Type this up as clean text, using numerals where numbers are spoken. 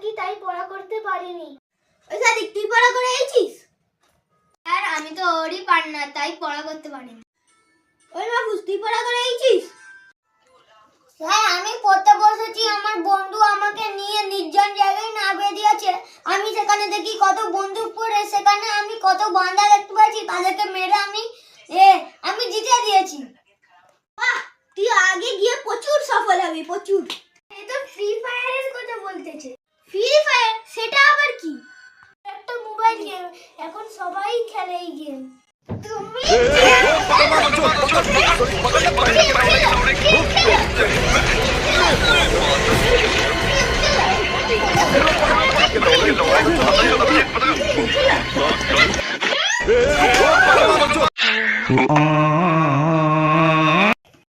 থাকি তাই পড়া করতে পারিনি। ওই সাদিক তুই পড়া করে এসেছিস? আর আমি তো ওরই পার্টনার তাই পড়া করতে পারিনি। ওই মাহফুজ তুই পড়া করে এসেছিস? হ্যাঁ আমি পড়তে বসেছি, আমার বন্ধু আমাকে নিয়ে নির্জন জায়গায় নামিয়ে দিয়েছে। আমি সেখানে দেখি কত বন্দুক পড়ে, সেখানে আমি কত বান্দা দেখতে পাচ্ছি, তাদেরকে মেরে আমি জিতে দিয়েছি। বাহ, তুই আগে গিয়ে প্রচুর সফল হবি, প্রচুর। এই তো ফ্রি ফায়ারের কথা বলতেছে। ফ্রি ফায়ার সেটা আবার কি? একটা মোবাইল গেম, এখন সবাই খেলে এই গেম। তুমি